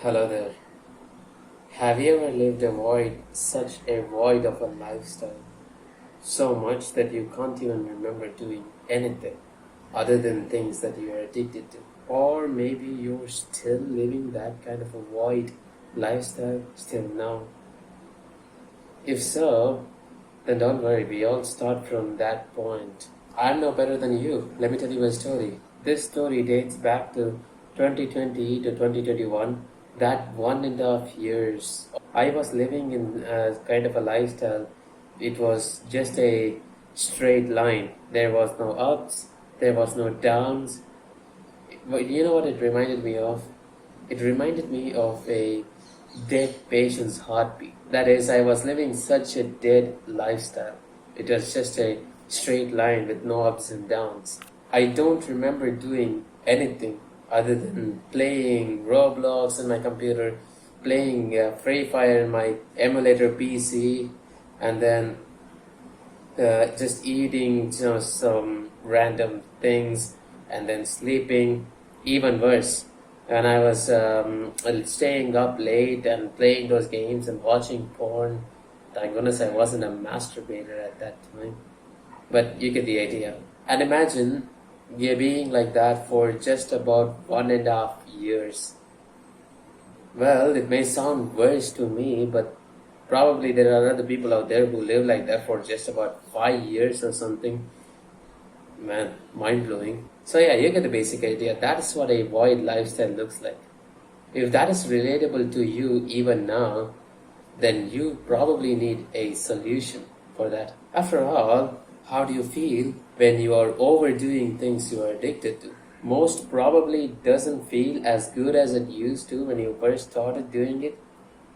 Hello there. Have you ever lived such a void of a lifestyle? So much that you can't even remember doing anything other than things that you are addicted to. Or maybe you're still living that kind of a void lifestyle still now. If so, then don't worry, we all start from that point. I'm no better than you. Let me tell you a story. This story dates back to 2020 to 2021, that 1.5 years. I was living in a kind of a lifestyle. It was just a straight line. There was no ups, there was no downs. But you know what it reminded me of? It reminded me of a dead patient's heartbeat. That is, I was living such a dead lifestyle. It was just a straight line with no ups and downs. I don't remember doing anything other than playing Roblox on my computer, playing Free Fire on my emulator PC, and then just eating some random things and then sleeping. Even worse, when I was staying up late and playing those games and watching porn. Thank goodness I wasn't a masturbator at that time, but you get the idea. And imagine you're being like that for just about 1.5 years. Well, it may sound worse to me, but probably there are other people out there who live like that for just about 5 years or something. Man, mind blowing. So yeah, you get the basic idea. That is what a void lifestyle looks like. If that is relatable to you even now, then you probably need a solution for that. After all, how do you feel when you are overdoing things you are addicted to? Most probably doesn't feel as good as it used to when you first started doing it,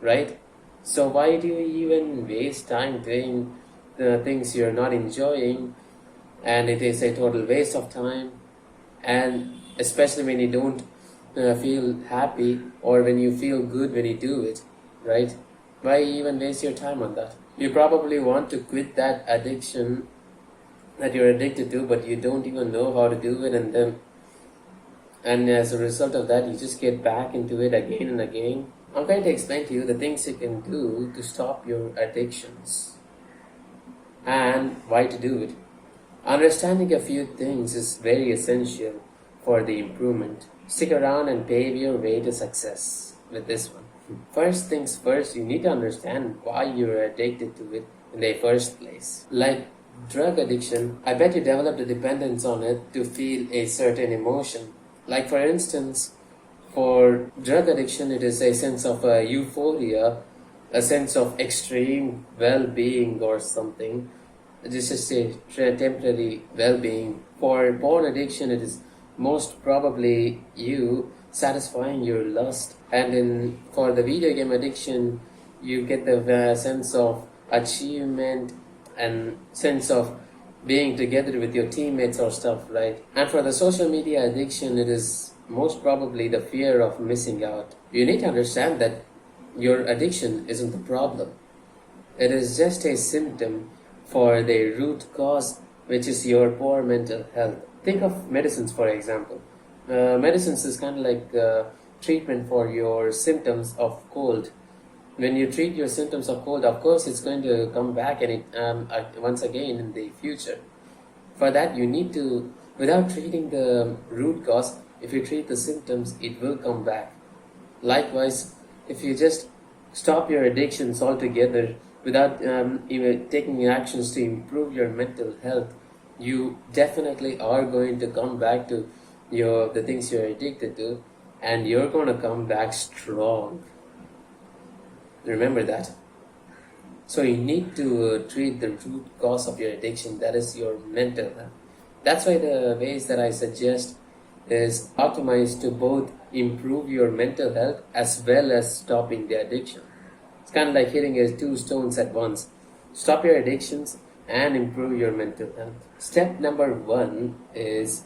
right? So why do you even waste time doing the things you're not enjoying? And it is a total waste of time, and especially when you don't feel happy or when you feel good when you do it, right? Why even waste your time on that? You probably want to quit that addiction that you're addicted to, but you don't even know how to do it, and as a result of that, you just get back into it again and again. I'm going to explain to you the things you can do to stop your addictions and why to do it. Understanding a few things is very essential for the improvement. Stick around and pave your way to success with this one. First things first, you need to understand why you're addicted to it in the first place. Like drug addiction, I bet you developed a dependence on it to feel a certain emotion. Like for instance, for drug addiction, it is a sense of euphoria, a sense of extreme well-being or something. This is a temporary well-being. For porn addiction, it is most probably you satisfying your lust. And for the video game addiction, you get the sense of achievement and sense of being together with your teammates or stuff, right? And for the social media addiction, it is most probably the fear of missing out. You need to understand that your addiction isn't the problem. It is just a symptom for the root cause, which is your poor mental health. Think of medicines, for example. Medicines is kind of like treatment for your symptoms of cold. When you treat your symptoms of cold, of course, it's going to come back and once again in the future. For that, you need to, without treating the root cause, if you treat the symptoms, it will come back. Likewise, if you just stop your addictions altogether without even taking actions to improve your mental health, you definitely are going to come back to the things you're addicted to, and you're going to come back strong. Remember that. So you need to treat the root cause of your addiction, that is your mental health. That's why the ways that I suggest is optimized to both improve your mental health as well as stopping the addiction. It's kind of like hitting two stones at once. Stop your addictions and improve your mental health. Step number 1 is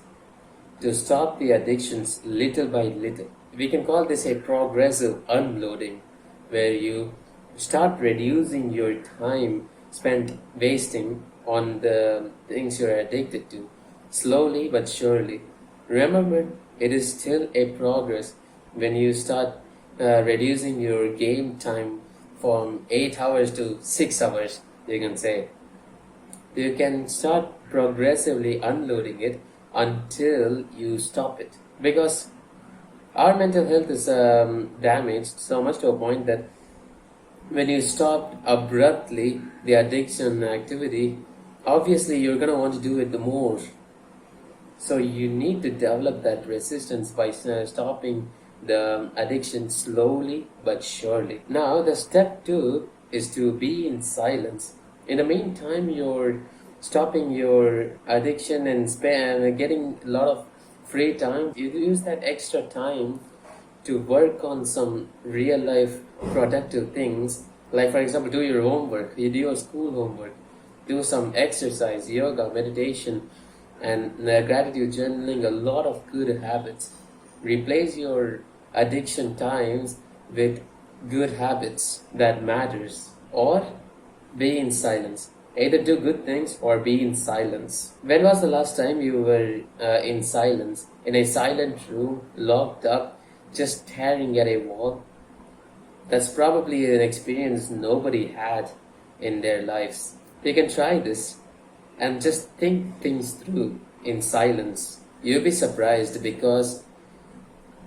to stop the addictions little by little. We can call this a progressive unloading, where you start reducing your time spent wasting on the things you're addicted to, slowly but surely. Remember, it is still a progress when you start reducing your game time from 8 hours to 6 hours, you can say. You can start progressively unloading it until you stop it. Because our mental health is damaged so much to a point that when you stop abruptly the addiction activity, obviously you're going to want to do it the more. So you need to develop that resistance by stopping the addiction slowly but surely. Now the step 2 is to be in silence. In the meantime, you're stopping your addiction and getting a lot of free time. You use that extra time to work on some real life productive things, like for example do your homework, you do your school homework, do some exercise, yoga, meditation, and gratitude journaling, a lot of good habits. Replace your addiction times with good habits that matters, or be in silence. Either do good things or be in silence. When was the last time you were in silence, in a silent room, locked up, just staring at a wall? That's probably an experience nobody had in their lives. You can try this and just think things through in silence. You'll be surprised, because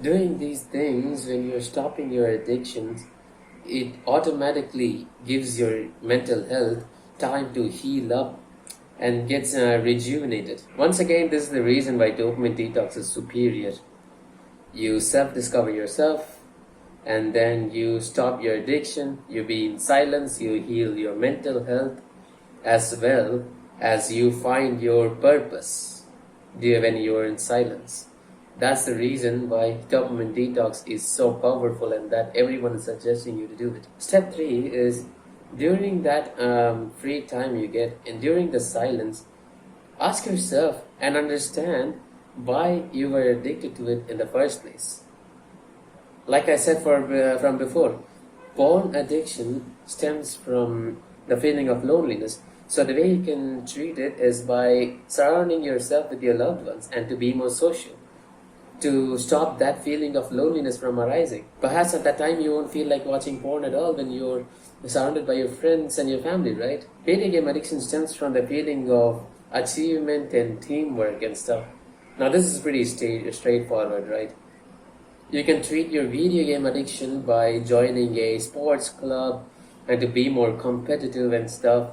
doing these things when you're stopping your addictions, it automatically gives your mental health time to heal up and gets rejuvenated. Once again, this is the reason why dopamine detox is superior. You self-discover yourself, and then you stop your addiction, you be in silence, you heal your mental health, as well as you find your purpose when you're in silence. That's the reason why dopamine detox is so powerful and that everyone is suggesting you to do it. Step 3 is, during that free time you get and during the silence, ask yourself and understand why you were addicted to it in the first place. Like I said from before, porn addiction stems from the feeling of loneliness. So the way you can treat it is by surrounding yourself with your loved ones and to be more social, to stop that feeling of loneliness from arising. Perhaps at that time you won't feel like watching porn at all when you're surrounded by your friends and your family, right? Video game addiction stems from the feeling of achievement and teamwork and stuff. Now this is pretty straightforward, right? You can treat your video game addiction by joining a sports club and to be more competitive and stuff.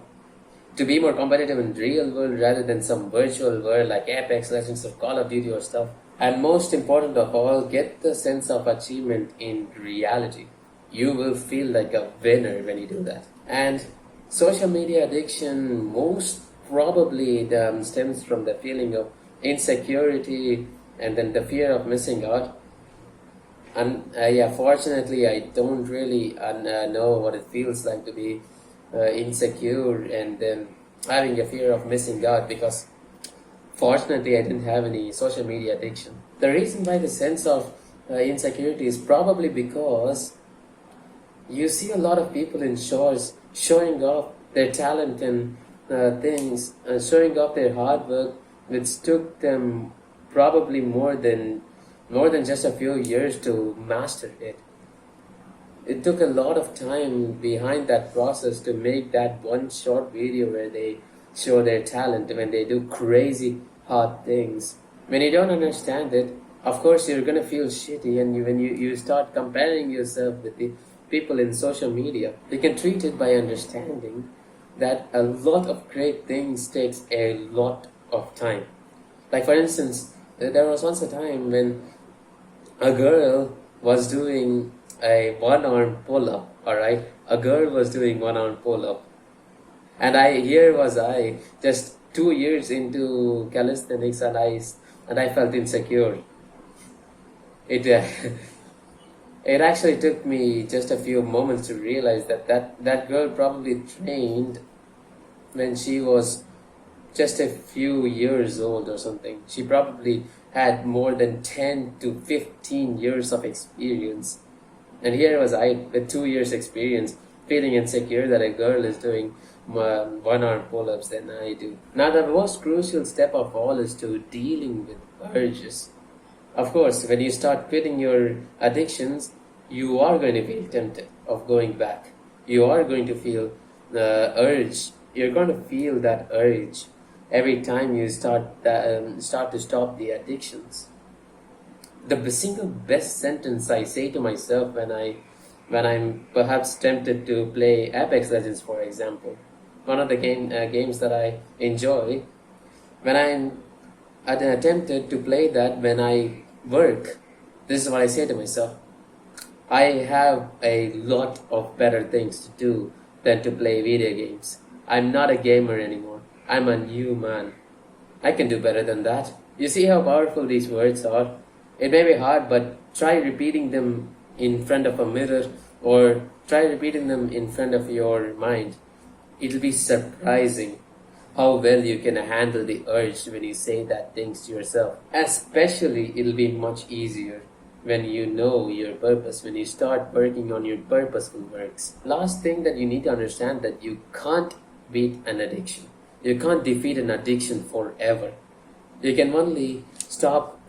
To be more competitive in real world rather than some virtual world like Apex Legends or Call of Duty or stuff. And most important of all, get the sense of achievement in reality. You will feel like a winner when you do that. And social media addiction most probably stems from the feeling of insecurity and then the fear of missing out. And fortunately, I don't really know what it feels like to be insecure and then having a fear of missing out, because fortunately I didn't have any social media addiction. The reason why the sense of insecurity is probably because you see a lot of people in shows showing off their talent and things, showing off their hard work, which took them probably more than just a few years to master it. It took a lot of time behind that process to make that one short video where they show their talent when they do crazy hard things. When you don't understand it, of course you're gonna feel shitty, and when you start comparing yourself with the people in social media, you can treat it by understanding that a lot of great things takes a lot of time. Like for instance, there was once a time when a girl was doing a one-arm pull-up, alright? A girl was doing one-arm pull-up. And here was I, just 2 years into calisthenics, and I felt insecure. It actually took me just a few moments to realize that girl probably trained when she was just a few years old or something. She probably had more than 10 to 15 years of experience. And here was I with 2 years experience feeling insecure that a girl is doing one-arm pull-ups than I do. Now the most crucial step of all is to dealing with urges. Of course, when you start quitting your addictions, you are going to feel tempted of going back. You are going to feel the urge. You're going to feel that urge every time you start to stop the addictions. The single best sentence I say to myself when I'm perhaps tempted to play Apex Legends, for example, one of the games that I enjoy, when I'm tempted to play that when I work, this is what I say to myself: I have a lot of better things to do than to play video games. I'm not a gamer anymore. I'm a new man. I can do better than that. You see how powerful these words are? It may be hard, but try repeating them in front of a mirror or try repeating them in front of your mind. It'll be surprising how well you can handle the urge when you say that things to yourself. Especially, it'll be much easier when you know your purpose, when you start working on your purposeful works. Last thing that you need to understand, that you can't beat an addiction. You can't defeat an addiction forever. You can only stop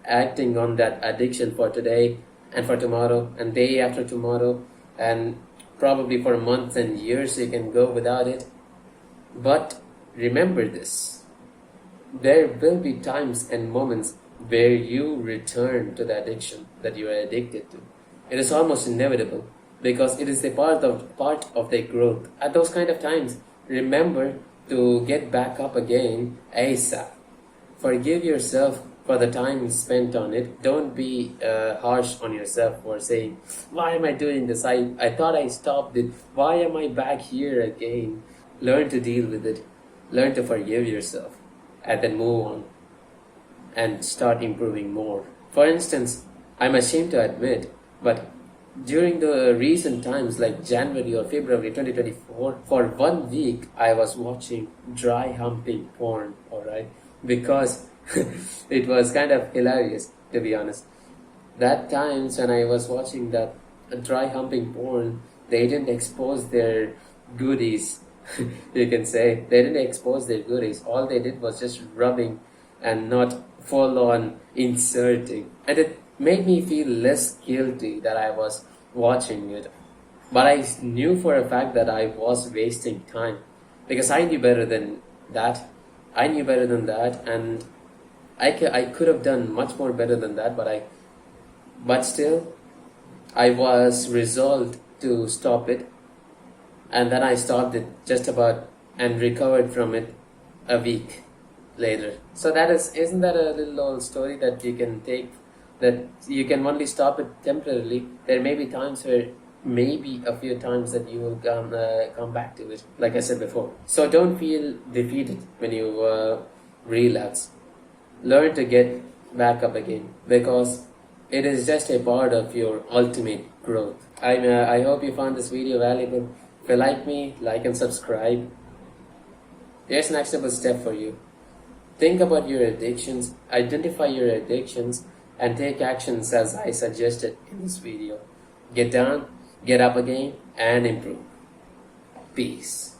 acting on that addiction for today and for tomorrow and day after tomorrow, and probably for months and years you can go without it. But remember this: there will be times and moments where you return to the addiction that you are addicted to. It is almost inevitable because it is a part of their growth. At those kind of times, remember to get back up again ASAP. Forgive yourself for the time spent on it. Don't be harsh on yourself for saying, why am I doing this? I thought I stopped it. Why am I back here again? Learn to deal with it. Learn to forgive yourself and then move on and start improving more. For instance, I'm ashamed to admit, but during the recent times like January or February 2024, for 1 week I was watching dry humping porn, alright? Because it was kind of hilarious, to be honest. That times when I was watching that dry humping porn, they didn't expose their goodies. You can say they didn't expose their goodies. All they did was just rubbing and not full on inserting, and it made me feel less guilty that I was watching it. But I knew for a fact that I was wasting time because I knew better than that. And I could have done much more better than that, but still I was resolved to stop it, and then I stopped it just about and recovered from it a week later. So isn't that a little old story that you can take, that you can only stop it temporarily? There may be times where maybe a few times that you will come back to it, like I said before. So don't feel defeated when you relapse. Learn to get back up again because it is just a part of your ultimate growth. I hope you found this video valuable. If you like me, like and subscribe. Here's an actionable step for you. Think about your addictions, identify your addictions, and take actions as I suggested in this video. Get down, get up again, and improve. Peace.